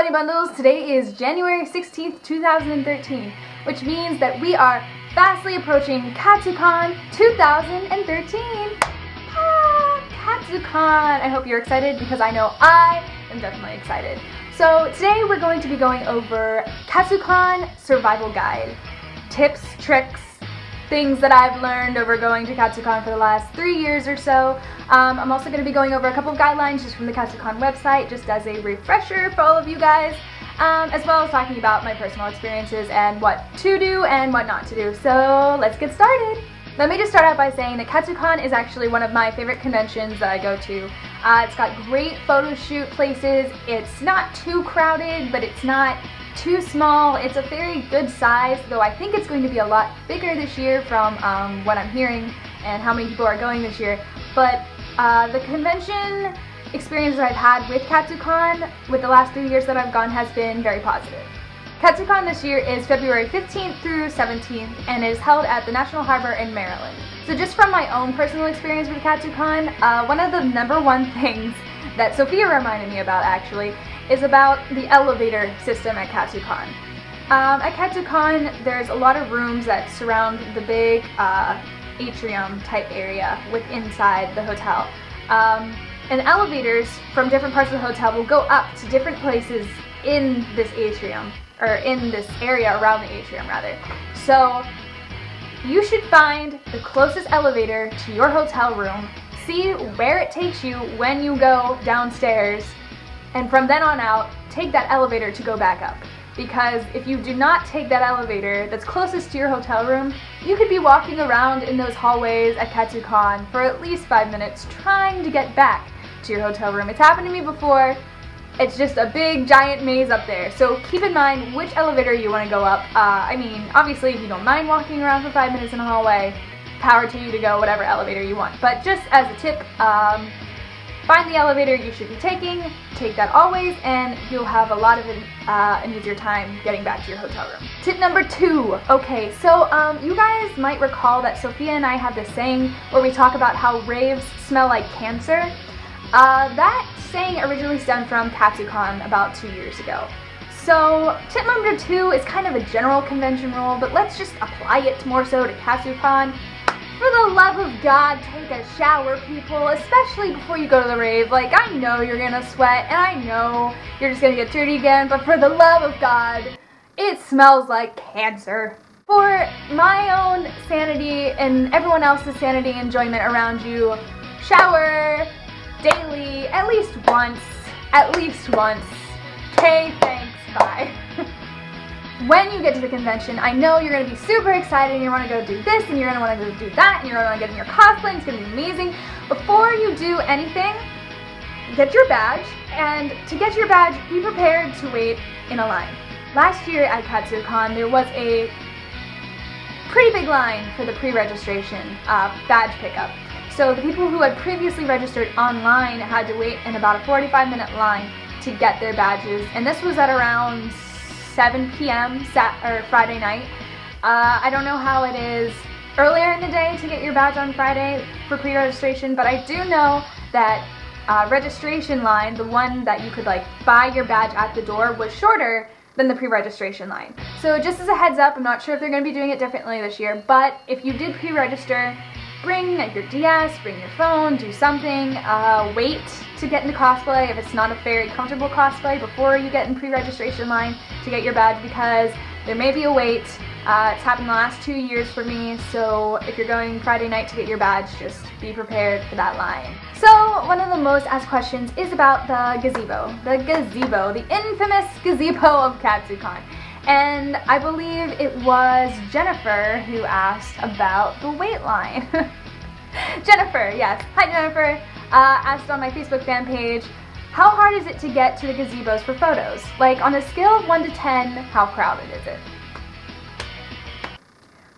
Bunny Bundles. Today is January 16th, 2013, which means that we are fastly approaching Katsucon 2013. Katsucon! I hope you're excited because I know I am definitely excited. So today we're going to be going over Katsucon Survival Guide. Tips, tricks, things that I've learned over going to Katsucon for the last 3 years or so. I'm also going to be going over a couple of guidelines just from the Katsucon website, just as a refresher for all of you guys, as well as talking about my personal experiences and what to do and what not to do. So let's get started. Let me just start out by saying that Katsucon is actually one of my favorite conventions that I go to. It's got great photo shoot places. It's not too crowded, but it's not too small. It's a very good size, though I think it's going to be a lot bigger this year from what I'm hearing and how many people are going this year. But the convention experience that I've had with Katsucon with the last 3 years that I've gone has been very positive. Katsucon this year is February 15th through 17th and is held at the National Harbor in Maryland. So just from my own personal experience with Katsucon, one of the #1 things that Sophia reminded me about actually is about the elevator system at Katsucon. At Katsucon, there's a lot of rooms that surround the big atrium type area inside the hotel. And elevators from different parts of the hotel will go up to different places in this atrium, or in this area around the atrium rather. So you should find the closest elevator to your hotel room, see where it takes you when you go downstairs, and from then on out, take that elevator to go back up. Because if you do not take that elevator that's closest to your hotel room, you could be walking around in those hallways at Katsucon for at least 5 minutes trying to get back to your hotel room. It's happened to me before. It's just a big giant maze up there. So keep in mind which elevator you want to go up. I mean, obviously if you don't mind walking around for 5 minutes in a hallway, power to you to go whatever elevator you want. But just as a tip, find the elevator you should be taking, take that always, and you'll have a lot of an easier time getting back to your hotel room. Tip #2. Okay, so you guys might recall that Sophia and I have this saying where we talk about how raves smell like cancer. That saying originally stemmed from Katsucon about 2 years ago. So tip #2 is kind of a general convention rule, but let's just apply it more so to Katsucon. For the love of God, take a shower, people, especially before you go to the rave. Like, I know you're gonna sweat, and I know you're just gonna get dirty again, but for the love of God, it smells like cancer. For my own sanity and everyone else's sanity and enjoyment around you, shower daily, at least once. Okay, thanks, bye. When you get to the convention, I know you're going to be super excited and you want to go do this and you're going to want to go do that and you're going to want to get in your cosplay and it's going to be amazing. Before you do anything, get your badge, and to get your badge, be prepared to wait in a line. Last year at Katsucon, there was a pretty big line for the pre-registration badge pickup. So the people who had previously registered online had to wait in about a 45-minute line to get their badges, and this was at around 7 p.m. Friday night. I don't know how it is earlier in the day to get your badge on Friday for pre-registration, but I do know that registration line, the one that you could like buy your badge at the door, was shorter than the pre-registration line. So just as a heads up, I'm not sure if they're going to be doing it differently this year, but if you did pre-register, bring your DS, bring your phone, do something, wait to get into cosplay if it's not a very comfortable cosplay before you get in pre-registration line to get your badge, because there may be a wait. It's happened the last 2 years for me, so if you're going Friday night to get your badge, just be prepared for that line. So one of the most asked questions is about the gazebo. The gazebo, the infamous gazebo of Katsucon. And I believe it was Jennifer who asked about the wait line. Jennifer, yes. Hi Jennifer. Asked on my Facebook fan page, how hard is it to get to the gazebos for photos? Like, on a scale of 1 to 10, how crowded is it?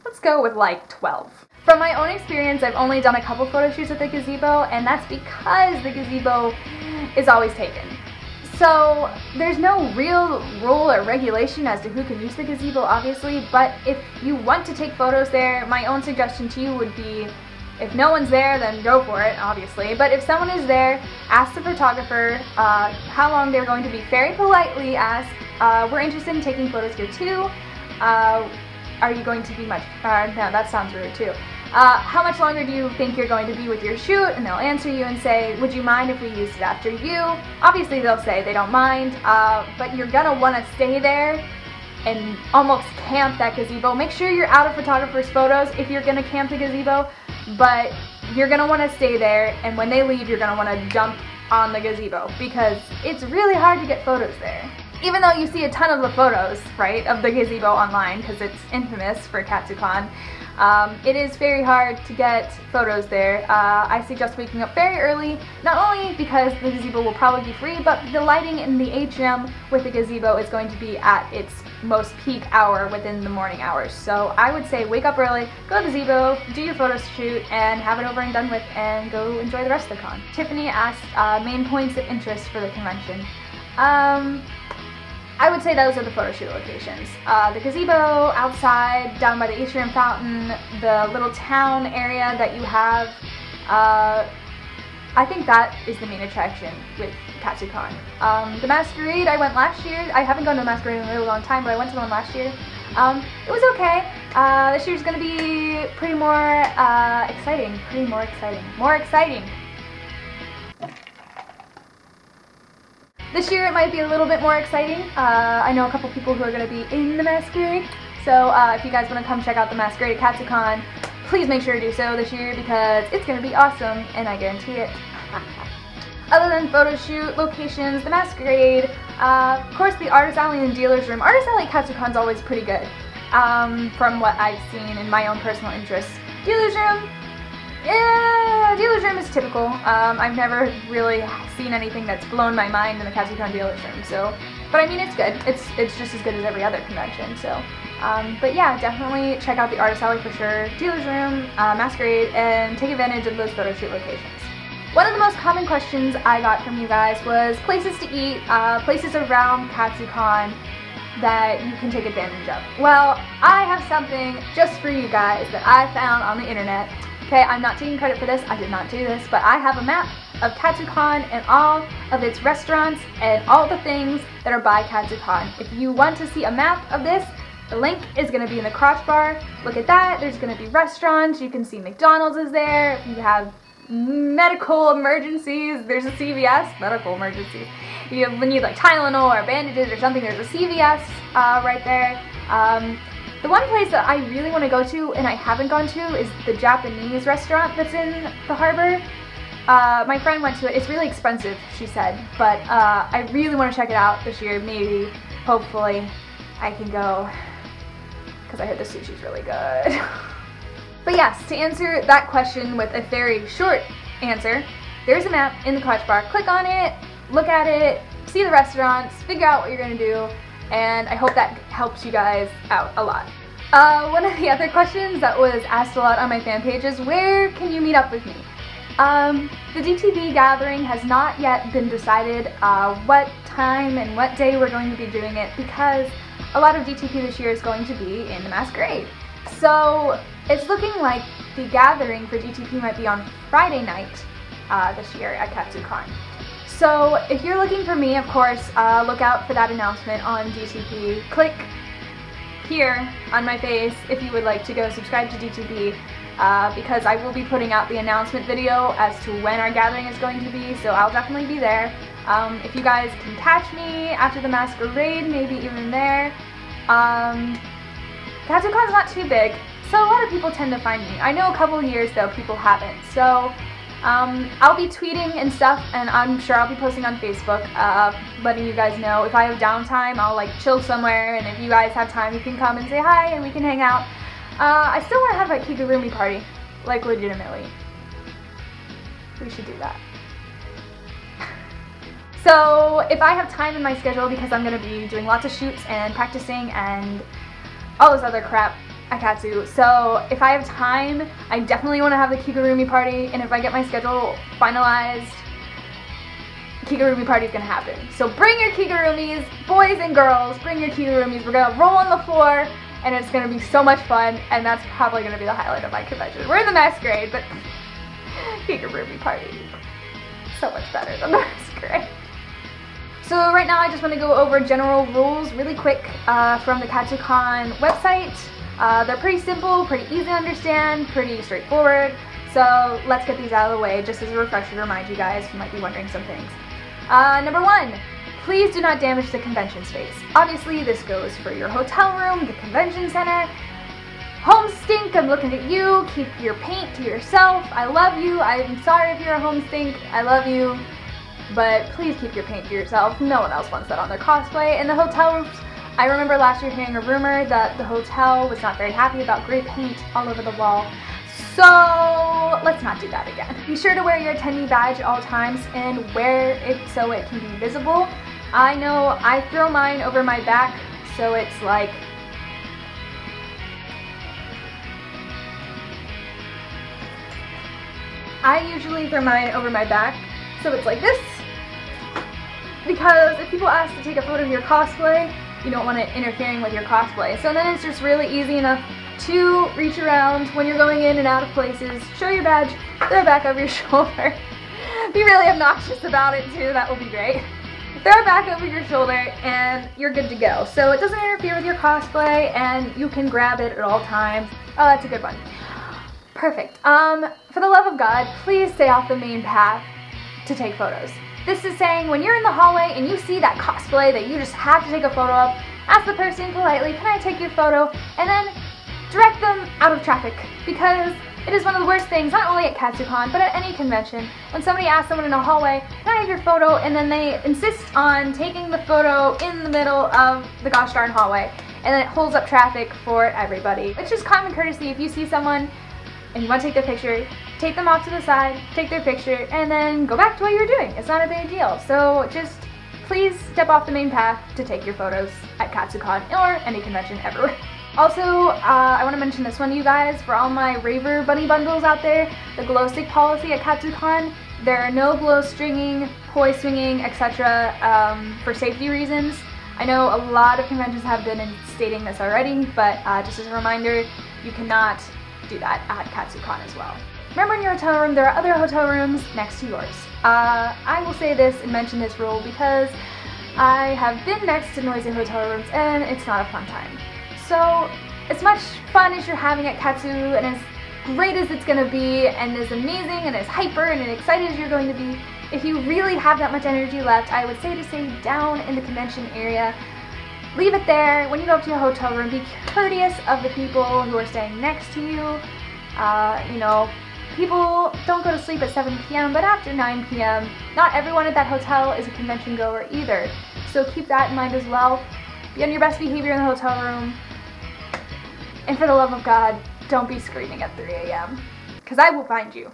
Let's go with like 12. From my own experience, I've only done a couple photo shoots at the gazebo, and that's because the gazebo is always taken. So there's no real rule or regulation as to who can use the gazebo, obviously, but if you want to take photos there, my own suggestion to you would be If no one's there, then go for it, obviously. But if someone is there, ask the photographer how long they're going to be. Very politely ask, we're interested in taking photos here too. Are you going to be much, no, that sounds rude too. How much longer do you think you're going to be with your shoot? And they'll answer you and say, would you mind if we used it after you? Obviously they'll say they don't mind, but you're gonna want to stay there and almost camp that gazebo. Make sure you're out of photographer's photos if you're gonna camp the gazebo, but you're gonna want to stay there, and when they leave you're gonna want to jump on the gazebo because it's really hard to get photos there. Even though you see a ton of the photos, right, of the gazebo online because it's infamous for Katsucon, it is very hard to get photos there. I suggest waking up very early, not only because the gazebo will probably be free, but the lighting in the atrium with the gazebo is going to be at its most peak hour within the morning hours. So I would say wake up early, go to the gazebo, do your photo shoot, and have it over and done with, and go enjoy the rest of the con. Tiffany asked main points of interest for the convention. I would say those are the Photoshoot locations. The gazebo outside, down by the atrium fountain, the little town area that you have. I think that is the main attraction with Katsucon. The masquerade, I went last year. I haven't gone to a masquerade in a really long time, but I went to one last year. It was okay. This year's gonna be pretty more exciting. More exciting. This year it might be a little bit more exciting. I know a couple people who are going to be in the masquerade, so if you guys want to come check out the masquerade at Katsucon, please make sure to do so this year because it's going to be awesome, and I guarantee it. Other than Photoshoot locations, the masquerade, of course the Artist Alley and Dealer's Room. Artist Alley at Katsucon is always pretty good, from what I've seen in my own personal interests. Dealer's Room, yeah, Dealer's Room is typical. I've never really seen anything that's blown my mind in the Katsucon Dealer's Room, so, but I mean it's good. It's just as good as every other convention, so. But yeah, definitely check out the Artist Alley for sure, Dealer's Room, Masquerade, and take advantage of those photo shoot locations. One of the most common questions I got from you guys was places to eat, places around Katsucon that you can take advantage of. Well, I have something just for you guys that I found on the internet. Okay, I'm not taking credit for this, I did not do this, but I have a map of Katsucon and all of its restaurants and all the things that are by Katsucon. If you want to see a map of this, the link is going to be in the crotch bar. Look at that, there's going to be restaurants, you can see McDonald's is there. If you have medical emergencies, there's a CVS, medical emergencies. If you need like Tylenol or bandages or something, there's a CVS right there. The one place that I really want to go to and I haven't gone to is the Japanese restaurant that's in the harbor. My friend went to it. It's really expensive, she said, but I really want to check it out this year. Maybe, hopefully, I can go because I heard the sushi's really good. But yes, to answer that question with a very short answer, there's a map in the crotch bar. Click on it, look at it, see the restaurants, figure out what you're going to do, and I hope that helps you guys out a lot. One of the other questions that was asked a lot on my fan page is, where can you meet up with me? The GTD Gathering has not yet been decided what time and what day we're going to be doing it because a lot of GTP this year is going to be in the masquerade. So it's looking like the gathering for GTP might be on Friday night this year at Katsucon. So if you're looking for me, of course, look out for that announcement on GTP. Click here on my face if you would like to go subscribe to GTP because I will be putting out the announcement video as to when our gathering is going to be, so I'll definitely be there. If you guys can catch me after the masquerade, maybe even there. Katsucon's not too big, so a lot of people tend to find me. I know a couple years though people haven't, so I'll be tweeting and stuff, and I'm sure I'll be posting on Facebook, letting you guys know. If I have downtime, I'll like chill somewhere, and if you guys have time, you can come and say hi, and we can hang out. I still want to have a kigurumi party, like legitimately. We should do that. So if I have time in my schedule, because I'm going to be doing lots of shoots and practicing and all this other crap at Katsu, so if I have time, I definitely want to have the kigurumi party, and if I get my schedule finalized, kigurumi party is going to happen. So bring your kigurumis, boys and girls, bring your kigurumis. We're going to roll on the floor and it's going to be so much fun, and that's probably going to be the highlight of my convention. We're in the masquerade, but Peekaboo party, so much better than the masquerade. So right now I just want to go over general rules really quick from the Katsucon website. They're pretty simple, pretty easy to understand, pretty straightforward. So let's get these out of the way just as a refresher to remind you guys who might be wondering some things. Number one, please do not damage the convention space. Obviously this goes for your hotel room, the convention center. Home stink, I'm looking at you. Keep your paint to yourself. I love you. I'm sorry if you're a home stink. I love you. But please keep your paint to yourself. No one else wants that on their cosplay. And the hotel rooms, I remember last year hearing a rumor that the hotel was not very happy about gray paint all over the wall. So let's not do that again. Be sure to wear your attendee badge at all times and wear it so it can be visible. I know I throw mine over my back so it's like I usually throw mine over my back so it's like this, because if people ask to take a photo of your cosplay, you don't want it interfering with your cosplay. So then it's just really easy enough to reach around when you're going in and out of places, show your badge, throw it back over your shoulder. Be really obnoxious about it too, that will be great. Throw it back over your shoulder and you're good to go. So it doesn't interfere with your cosplay and you can grab it at all times. Oh, that's a good one. Perfect. For the love of God, please stay off the main path to take photos. This is saying when you're in the hallway and you see that cosplay that you just have to take a photo of, ask the person politely, can I take your photo? And then direct them out of traffic, because it is one of the worst things, not only at Katsucon, but at any convention, when somebody asks someone in a hallway, can I have your photo? And then they insist on taking the photo in the middle of the gosh darn hallway, and then it holds up traffic for everybody. It's just common courtesy. If you see someone and you want to take their picture, take them off to the side, take their picture, and then go back to what you're doing. It's not a big deal. So just please step off the main path to take your photos at Katsucon or any convention everywhere. Also, I want to mention this one to you guys. For all my raver bunny bundles out there, the glow stick policy at Katsucon, there are no glow stringing, poi swinging, etc. For safety reasons. I know a lot of conventions have been stating this already, but just as a reminder, you cannot do that at Katsucon as well. Remember, in your hotel room, there are other hotel rooms next to yours. I will say this and mention this rule because I have been next to noisy hotel rooms and it's not a fun time. So as much fun as you're having at Katsu and as great as it's going to be and as amazing and as hyper and as excited as you're going to be, if you really have that much energy left, I would say to stay down in the convention area. Leave it there. When you go up to your hotel room, be courteous of the people who are staying next to you. You know, people don't go to sleep at 7 p.m., but after 9 p.m., not everyone at that hotel is a convention goer either. So keep that in mind as well. Be on your best behavior in the hotel room. And for the love of God, don't be screaming at 3 a.m. because I will find you.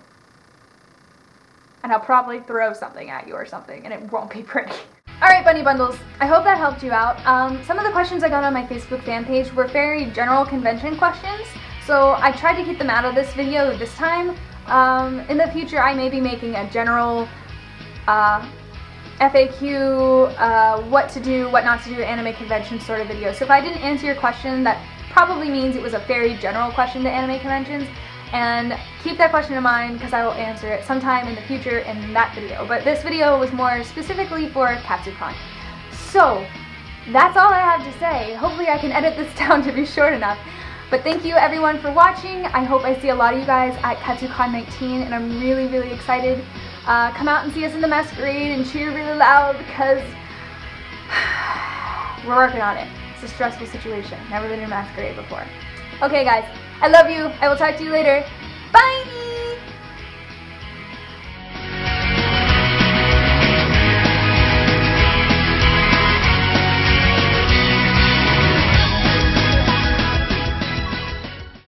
And I'll probably throw something at you or something, and it won't be pretty. Alright, Bunny Bundles, I hope that helped you out. Some of the questions I got on my Facebook fan page were very general convention questions, so I tried to keep them out of this video this time. In the future, I may be making a general FAQ, what to do, what not to do at anime convention sort of video. So if I didn't answer your question, that probably means it was a very general question to anime conventions. And keep that question in mind because I will answer it sometime in the future in that video. But this video was more specifically for Katsucon. So that's all I have to say. Hopefully I can edit this down to be short enough. But thank you everyone for watching. I hope I see a lot of you guys at Katsucon 19 and I'm really, really excited. Come out and see us in the masquerade and cheer really loud because we're working on it. It's a stressful situation. Never been in a masquerade before. Okay guys, I love you. I will talk to you later. Bye!